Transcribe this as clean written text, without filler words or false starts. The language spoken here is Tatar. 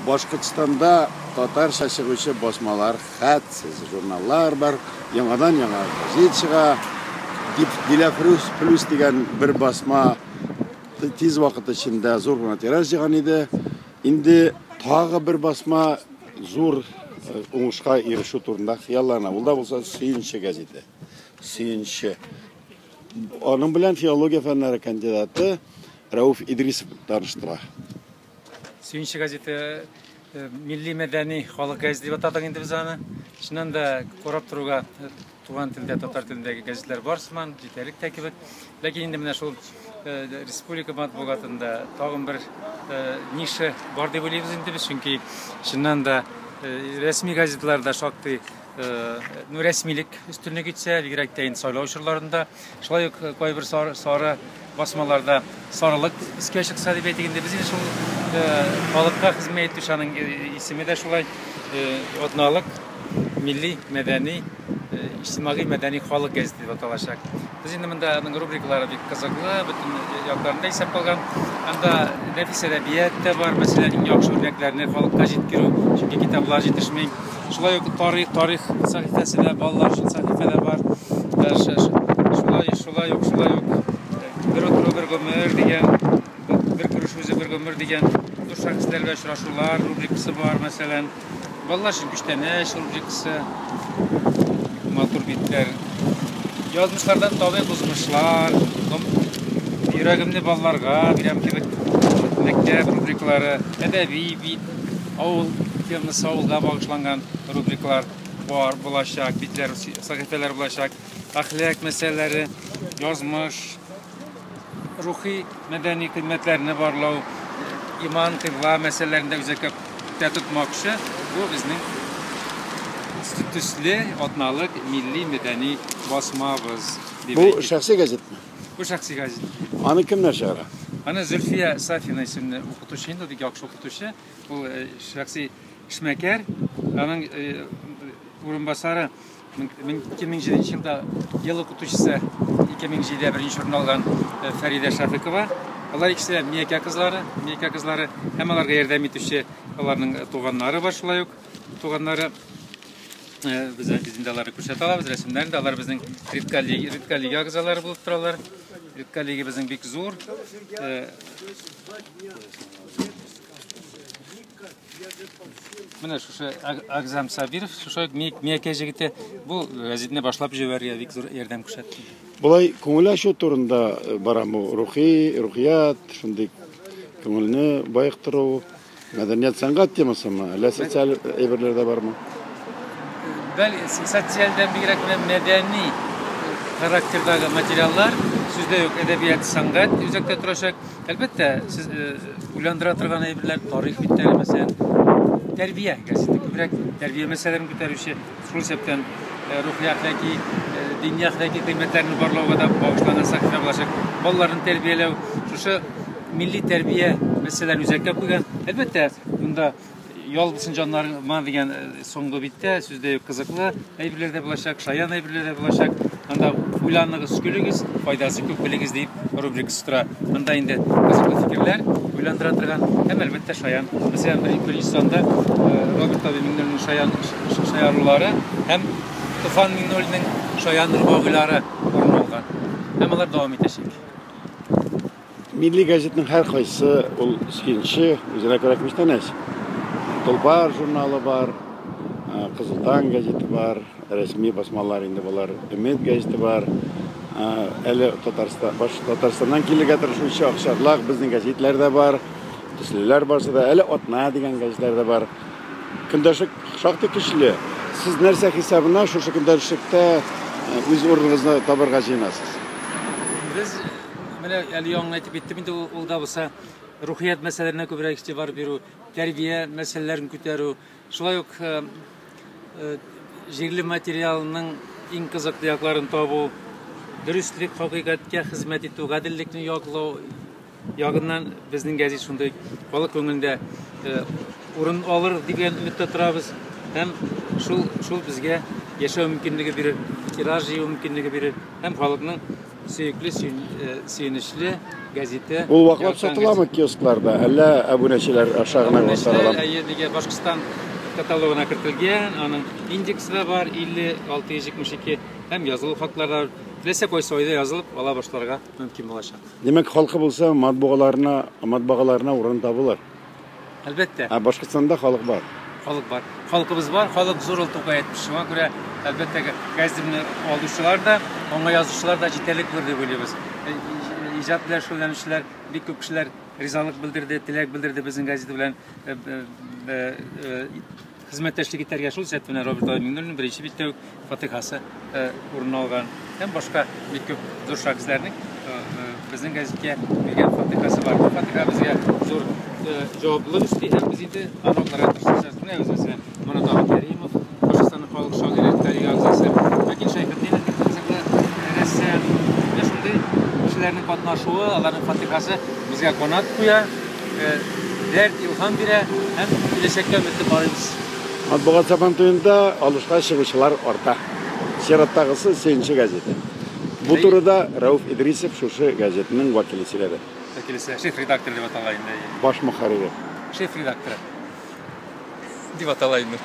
Башкортстанда татарча чыгучы басмалар, хат, журналлар бар. Яңадан яңа газет чыга. Диләфрүз плюс дигән бер басма тиз вакыт эчендә зур гына тираж җыйган иде. Инде тагы бер басма зур уңышка ирешү турында хыяллана. Ул да булса Сөенче газеты. Сөенче. Аның белән филология фәннәре кандидаты Рауф Идрисов таныштыра. Сөенче газеты милли мәдәни халык газеты дип атадык инде без аны. Чыннан да карап торуга туган телдә, татар телендәге газетлар бар сыман, җитәрлек тә кебек. Ләкин инде менә шул республика матбугатында тагын бер ниша бар дип уйлыйбыз инде без, чөнки чыннан да рәсми газетларда шактый рәсмилек өстенлек итсә, бигрәк тә сайлау чорларында, шулай ук кайбер сары басмаларда сарылык искә чыкса дип әйтгәндә, без инде шул халыкка хезмәт итүче аның исеме дә шулай атналык милли мәдәни иҗтимагый мәдәни халык газеты дип аталачак. Без инде монда аның рубрикалары бик кызыклы, бөтен якларында исәп калган. Анда нәфис әдәбият та бар, мәсәлән, иң яхшы үрнәкләрне халыкка җиткерү, чөнки китаплар җитешми. Шулай ук тарих сәхифәсе дә, балалар өчен сәхифәләр бар. Шулай ук бер гомер дигән, бер күреш үзе бер гомер дигән зур шәхесләргә очрашулар рубрикасы бар, мәсәлән, балалар өчен күчтәнәч рубрикасы, матур битләр, язмышлардан табигый бузмышлар, йөрәгемне балаларга бирәм кебек мәктәп рубрикалары, әдәби бит, авыл темасы, авылга багышланган рубрикалар бар булачак, битләр, сәхифәләр булачак, әхлак мәсьәләләре, язмыш, рухи мәдәни кыйммәтләрне барлау, иман, кыйбла мәсьәләләрендә үзәккә тотмакчы, бу безнең төсле атналык милли мәдәни басмабыз. Бу шәхси газетме? Бу шәхси газет. Аны кемнәр чыгара? Аны Зөлфия Сафина исемле укытучы инде, бик яхшы укытучы. Ул шәхси эшмәкәр. Аның урынбасары 2007 елда ел укытучысы 2007дә беренче урын алган Фәридә Шафикова. Алар икесе Миякә кызлары, һәм аларга ярдәм итүче аларның туганнары бар, шулай ук туганнары без инде аларны күрсәтә алабыз, рәсемнәрен дә алар безнең редколлегия агзалары булып торалар. Редколлегия безнең бик зур. Менә шушы Агзам Сабиров, шушы Миякә җегете бу газетны башлап җибәргә бик зур ярдәм күрсәтте. Булай күңел ачу турында барамы? Рухият, шундый күңелне байыктыру, мәдәният, сәнгать темасымы, әллә социаль әйберләр дә бармы? Социальдән бигрәк мәдәни характердагы материаллар, сүздә юк әдәбият, сәнгать үзәктә торачак. Әлбәттә, сез уйландыра торган әйберләр, тарих битләре, мәсәлән, тәрбия газеты, күбрәк тәрбия мәсьәләләрен күтәрүче, шул сәбәптән рухи әхлакый, дини әхлакый кыйммәтләрне барлауга да багышланган сәхифә булачак. Балаларны тәрбияләү, шушы милли тәрбия мәсьәләләрен үзәккә куйган. Әлбәттә, монда ял булсын җаннарыма дигән соңгы биттә сүздә юк кызыклы әйберләр дә булачак, шаян әйберләр дә булачак. Анда уйланыгыз, көлегез, файдасы күп белегез дип рубрикасы тора. Анда инде кызыклы фикерләр, уйландыра торган һәм әлбәттә шаян. Мәсәлән, беренче санда Роберт Абимиңнең шаярулары һәм Туфан Миңнуллинның шаян рубагылары урын алган. Һәм алар дәвам итәчәк. Милли газетның һәр кайсы ул Сөенче, үзенә күрә күчтәнәч. Толпар журналы бар, Кызылтаң газеты бар, рәсми басмалар инде булар, Өмет газеты бар. Әле Татарстаннан килергә тырышучы Акчарлак безнең газетләр дә бар, Төслеләр барса да, әле Атна дигән газетләр дә бар. Көндәшлек шактый көчле. Сез нәрсә хисабына шушы көндәшлектә үз урыныгызны табырга җыенасыз? Без менә әле яңа әйтеп биттем инде, ул да булса рухият мәсьәләләренә күбрәк игътибар бирү, тәрбия мәсьәләләрен күтәрү, шулай ук җирле материалның иң кызыклы якларын табу, дөрестлек, хакыйкатькә хезмәт итү, гаделлекне яклау ягыннан безнең газет шундый халык күңелендә урын алыр дигән өметтә торабыз. Һәм шул безгә яшәү мөмкинлеге бирер, тираж җыю мөмкинлеге бирер, һәм халыкның Сөйкле, сөйнешле газеті. Ул ваклап сатыламы киоскларда, әллә абунәчеләр аша гына таралам? Әйе, Башкортстан каталогына кертелгән, аның индексы да бар 56-72 һәм язылу хаклары теләсә кайсы айда язылып ала башларга мөмкин булачак. Демәк, халкы булса, матбагаларына урын табылыр. Әлбәттә. Башкортстанда халык бар. Халык бар. Халкыбыз бар, халык зур ылтуга әйтмеш. Шуңа күрә әлбәттә газетаны алучылар да, аңа язучылар да җитәрлек булыр дип уйлыйбыз. Иҗат белән шөгыльләнүчеләр бик күп кешеләр ризалык белдерде, теләк белдерде безнең газета белән хезмәттәшлек итәргә. Шул сәт белән Роберт Миңнуллин беренче биттә үк фатихасы урын алган. Һәм башка бик күп зур шәхесләрнең безнең газеткә биргән фатихасы бар. Фатиха безгә зур җаваплылык өсти һәм без инде аналарга тырышабыз. Менә үзебез Мурат Кәримов, Башкортстанның халык шагыйре, тарих агзасы, Вәкил Шәйхетдинов рәссам. Шундый кешеләрнең катнашуы, аларның фатихасы безгә канат куя, дәрт, илһам бирә һәм киләчәккә өметле барабыз. Матбугат сабантуенда алышка чыгучылар арта. Сираттагысы 8-нче газета. Бу турыда Рауф Идрисов шушы газетаның вәкиле сөйләде. Шеф редактор дип атала инде. Баш мөхәррире. Шеф редактор дип атала инде.